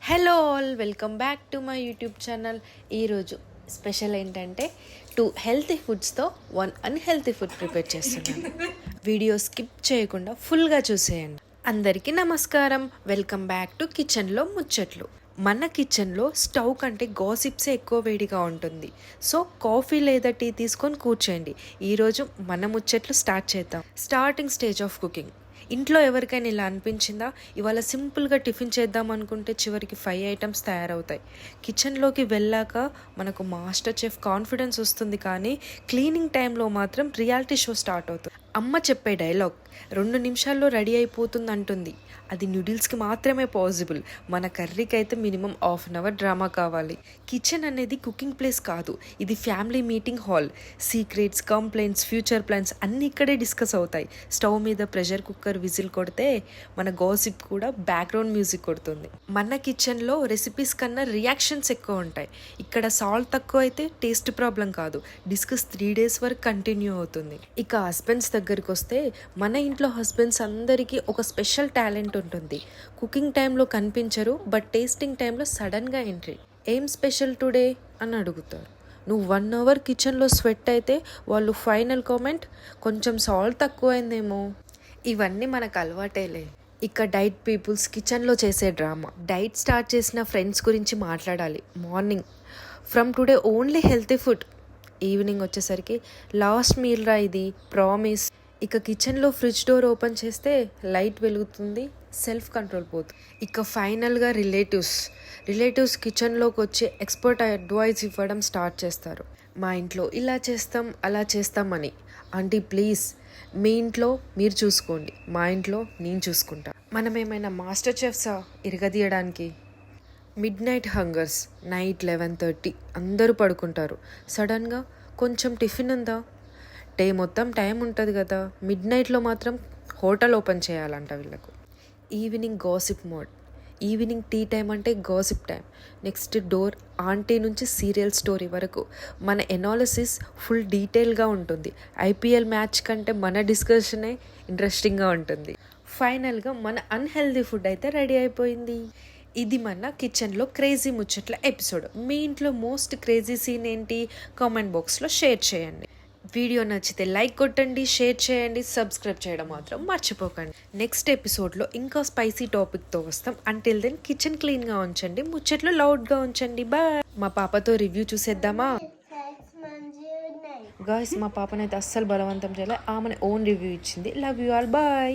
Hello all, welcome back to my YouTube channel. ఈరోజు special ఏంటంటే 2 healthy ఫుడ్స్తో 1 unhealthy food prepare చేస్తున్నాను. Video skip చేయకుండా ఫుల్గా చూసేయండి. అందరికీ నమస్కారం, వెల్కమ్ బ్యాక్ టు కిచెన్లో ముచ్చట్లు. మన కిచెన్లో స్టవ్ కంటే గాసిప్సే ఎక్కువ వేడిగా ఉంటుంది. సో కాఫీ లేదా టీ తీసుకొని కూర్చోండి. ఈరోజు మన ముచ్చట్లు స్టార్ట్ చేద్దాం. Starting stage of cooking. ఇంట్లో ఎవరికైనా ఇలా అనిపించిందా? ఇవాళ సింపుల్గా టిఫిన్ చేద్దాం అనుకుంటే చివరికి 5 ఐటమ్స్ తయారవుతాయి. కిచెన్లోకి వెళ్ళాక మనకు మాస్టర్ చెఫ్ కాన్ఫిడెన్స్ వస్తుంది, కానీ క్లీనింగ్ టైంలో మాత్రం రియాలిటీ షో స్టార్ట్ అవుతుంది. అమ్మ చెప్పే డైలాగ్ 2 నిమిషాల్లో రెడీ అయిపోతుంది అంటుంది. అది నూడిల్స్కి మాత్రమే పాసిబుల్. మన కర్రీకి అయితే మినిమం 1/2 అవర్ డ్రామా కావాలి. కిచెన్ అనేది కుకింగ్ ప్లేస్ కాదు, ఇది family meeting hall. Secrets, complaints, future plans అన్నీ ఇక్కడే డిస్కస్ అవుతాయి. స్టవ్ మీద ప్రెషర్ కుక్కర్ విజిల్ కొడితే మన గాసిప్ కూడా బ్యాక్గ్రౌండ్ మ్యూజిక్ కొడుతుంది. మన కిచెన్లో రెసిపీస్ కన్నా రియాక్షన్స్ ఎక్కువ ఉంటాయి. ఇక్కడ సాల్ట్ తక్కువ అయితే టేస్ట్ ప్రాబ్లం కాదు, డిస్కస్ 3 days వరకు కంటిన్యూ అవుతుంది. ఇక హస్బెండ్స్ దగ్గరికి వస్తే, మన ఇంట్లో హస్బెండ్స్ అందరికీ ఒక స్పెషల్ టాలెంట్ ఉంటుంది. కుకింగ్ టైంలో కనిపించరు, బట్ టేస్టింగ్ టైంలో సడన్గా ఎంట్రీ. ఏం స్పెషల్ టుడే అని అడుగుతారు. నువ్వు 1 hour కిచెన్లో స్వెట్ అయితే వాళ్ళు ఫైనల్ కామెంట్, కొంచెం సాల్ట్ తక్కువైందేమో. ఇవన్నీ మనకు అలవాటేలే. ఇక డైట్ పీపుల్స్ కిచెన్లో చేసే డ్రామా. డైట్ స్టార్ట్ చేసిన ఫ్రెండ్స్ గురించి మాట్లాడాలి. Morning from today only healthy food, evening వచ్చేసరికి లాస్ట్ మీల్ రా ఇది, ప్రామిస్. ఇక కిచెన్లో ఫ్రిడ్జ్ డోర్ ఓపెన్ చేస్తే లైట్ వెలుగుతుంది, సెల్ఫ్ కంట్రోల్ పోతుంది. ఇక ఫైనల్గా రిలేటివ్స్ కిచెన్లోకి వచ్చి ఎక్స్పర్ట్ అడ్వైస్ ఇవ్వడం స్టార్ట్ చేస్తారు. మా ఇంట్లో ఇలా చేస్తాం, అలా చేస్తామని. ఆంటీ ప్లీజ్, మీ ఇంట్లో మీరు చూసుకోండి, మా ఇంట్లో నేను చూసుకుంటా. మనం ఏమైనా మాస్టర్ చెఫ్సా ఇరగదీయడానికి? Midnight hungers. నైట్ 11:30 అందరూ పడుకుంటారు. సడన్గా కొంచెం టిఫిన్ ఉందా? డే మొత్తం టైం ఉంటుంది కదా, మిడ్ నైట్లో మాత్రం హోటల్ ఓపెన్ చేయాలంట వీళ్ళకు. Evening gossip mode. Evening tea time అంటే gossip time. Next door aunty నుంచి సీరియల్ స్టోరీ వరకు మన ఎనాలిసిస్ ఫుల్ డీటెయిల్గా ఉంటుంది. ఐపీఎల్ మ్యాచ్ కంటే మన డిస్కషనే ఇంట్రెస్టింగ్గా ఉంటుంది. ఫైనల్గా మన అన్హెల్దీ ఫుడ్ అయితే రెడీ అయిపోయింది. ఇది మన కిచెన్లో క్రేజీ ముచ్చట్ల ఎపిసోడ్. మీ ఇంట్లో మోస్ట్ క్రేజీ సీన్ ఏంటి? కామెంట్ బాక్స్లో షేర్ చేయండి. వీడియో నచ్చితే లైక్ కొట్టండి, షేర్ చేయండి, సబ్స్క్రైబ్ చేయడం మాత్రం మర్చిపోకండి. నెక్స్ట్ ఎపిసోడ్లో ఇంకా స్పైసీ టాపిక్తో వస్తాం. అంటిల్ దెన్ కిచెన్ క్లీన్గా ఉంచండి, ముచ్చట్లు లౌడ్గా ఉంచండి. బాయ్. మా పాపతో రివ్యూ చూసేద్దామా? గాయ్స్, మా పాపనైతే అస్సలు బలవంతం చేయలే, ఆమె ఓన్ రివ్యూ ఇచ్చింది. Love you all, bye.